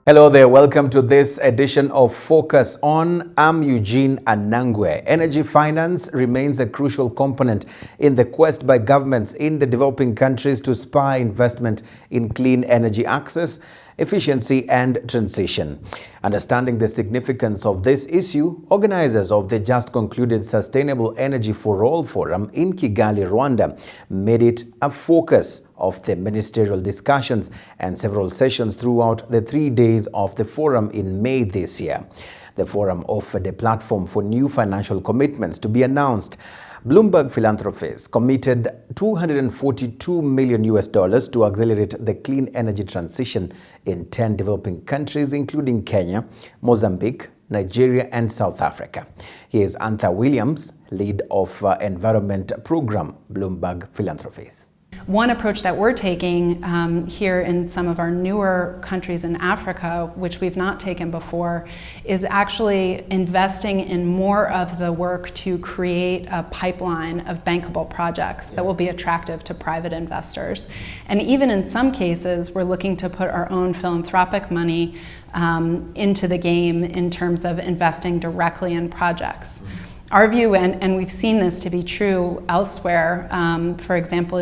Hello there, welcome to this edition of Focus On. I'm Eugene Anangwe. Energy finance remains a crucial component in the quest by governments in the developing countries to spur investment in clean energy access, efficiency and transition. Understanding the significance of this issue, organizers of the just concluded Sustainable Energy for All Forum in Kigali, Rwanda, made it a focus of the ministerial discussions and several sessions throughout the 3 days of the forum in May this year. The forum offered a platform for new financial commitments to be announced. Bloomberg Philanthropies committed $242 million to accelerate the clean energy transition in 10 developing countries, including Kenya, Mozambique, Nigeria, and South Africa. Here's Antha Williams, lead of Environment Program, Bloomberg Philanthropies. One approach that we're taking here in some of our newer countries in Africa, which we've not taken before, is actually investing in more of the work to create a pipeline of bankable projects that will be attractive to private investors. And even in some cases, we're looking to put our own philanthropic money into the game in terms of investing directly in projects. Our view, and we've seen this to be true elsewhere, for example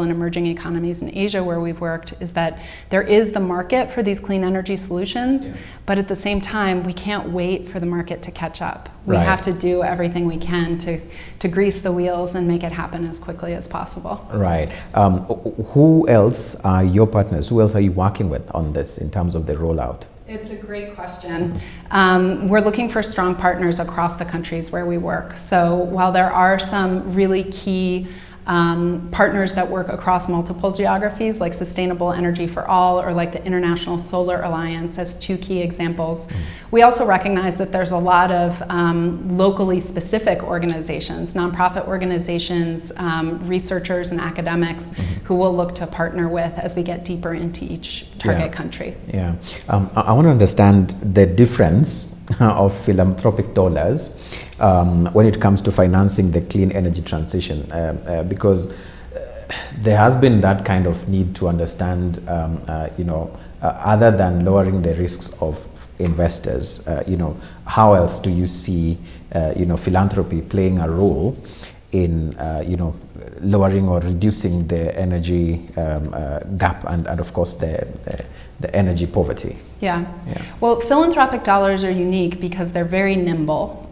in emerging economies in Asia where we've worked, is that there is the market for these clean energy solutions, but at the same time, we can't wait for the market to catch up. We have to do everything we can to grease the wheels and make it happen as quickly as possible. Right. Who else are your partners? Who else are you working with on this in terms of the rollout? It's a great question. We're looking for strong partners across the countries where we work. So while there are some really key partners that work across multiple geographies, like Sustainable Energy for All or like the International Solar Alliance as two key examples, we also recognize that there's a lot of locally specific organizations, nonprofit organizations, researchers and academics who we'll look to partner with as we get deeper into each target country. Yeah, I want to understand the difference of philanthropic dollars when it comes to financing the clean energy transition, because there has been that kind of need to understand, other than lowering the risks of investors, how else do you see, philanthropy playing a role in, lowering or reducing the energy gap and of course the energy poverty? Yeah. Well, philanthropic dollars are unique because they're very nimble.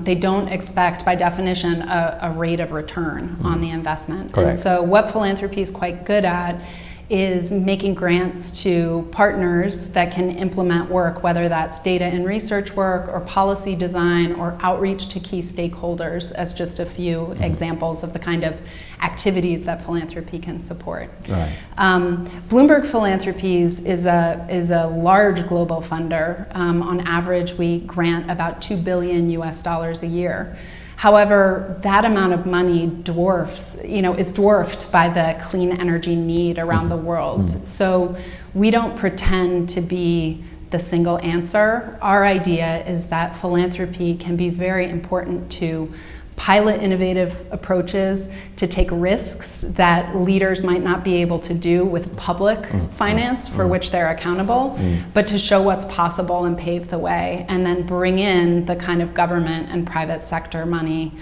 They don't expect, by definition, a rate of return on the investment. Correct. And so what philanthropy is quite good at is making grants to partners that can implement work, whether that's data and research work or policy design or outreach to key stakeholders, as just a few examples of the kind of activities that philanthropy can support. Right. Bloomberg Philanthropies is a large global funder. On average, we grant about $2 billion a year. However, that amount of money is dwarfed by the clean energy need around the world. So we don't pretend to be the single answer. Our idea is that philanthropy can be very important to pilot innovative approaches, to take risks that leaders might not be able to do with public finance for which they're accountable, but to show what's possible and pave the way, and then bring in the kind of government and private sector money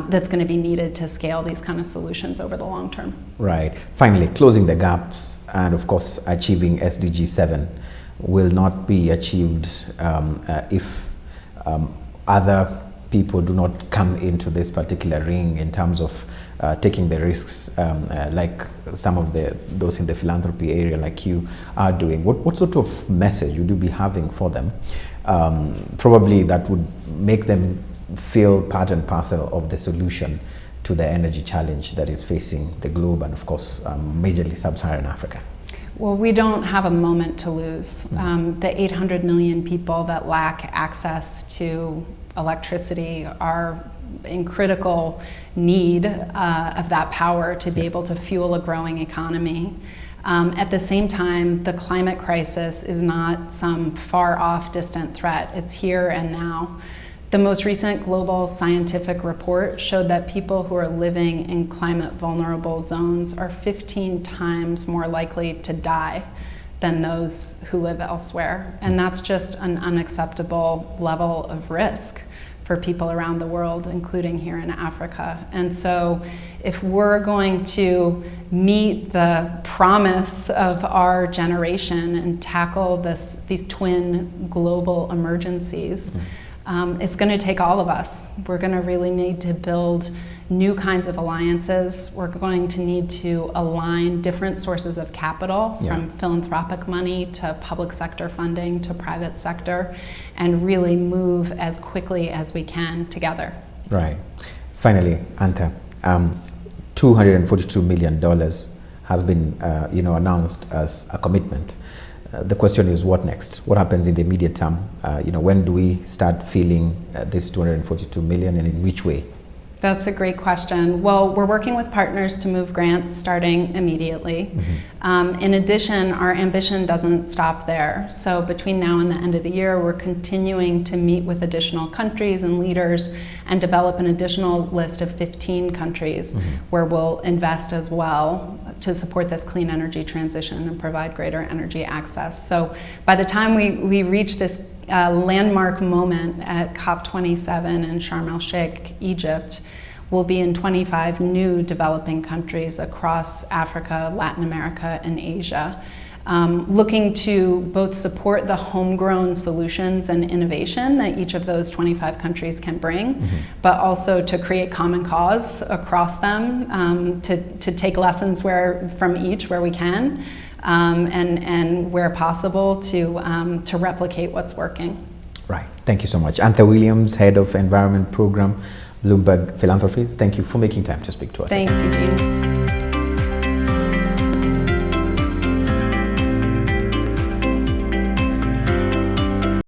that's going to be needed to scale these kind of solutions over the long term. Right. Finally, closing the gaps and of course achieving SDG 7 will not be achieved if other people do not come into this particular ring in terms of taking the risks, like some of those in the philanthropy area like you are doing. What sort of message would you be having for them? Probably that would make them feel part and parcel of the solution to the energy challenge that is facing the globe and of course majorly sub-Saharan Africa. Well, we don't have a moment to lose. The 800 million people that lack access to electricity are in critical need of that power to be able to fuel a growing economy. At the same time, the climate crisis is not some far off distant threat. It's here and now. The most recent global scientific report showed that people who are living in climate vulnerable zones are 15 times more likely to die than those who live elsewhere. And that's just an unacceptable level of risk for people around the world, including here in Africa. And so if we're going to meet the promise of our generation and tackle these twin global emergencies, it's going to take all of us. We're going to really need to build new kinds of alliances. We're going to need to align different sources of capital, from philanthropic money to public sector funding to private sector, and really move as quickly as we can together. Right. Finally, Antha, $242 million has been announced as a commitment. The question is, what next? What happens in the immediate term? When do we start feeling this $242 million, and in which way? That's a great question. Well, we're working with partners to move grants starting immediately. In addition, our ambition doesn't stop there. So between now and the end of the year, we're continuing to meet with additional countries and leaders and develop an additional list of 15 countries where we'll invest as well to support this clean energy transition and provide greater energy access. So by the time we reach this landmark moment at COP27 in Sharm el-Sheikh, Egypt, we'll be in 25 new developing countries across Africa, Latin America, and Asia, looking to both support the homegrown solutions and innovation that each of those 25 countries can bring, but also to create common cause across them, to take lessons from each where we can, and where possible to replicate what's working. Right. Thank you so much. Antha Williams, Head of Environment Program, Bloomberg Philanthropies. Thank you for making time to speak to us. Thanks, Eugene.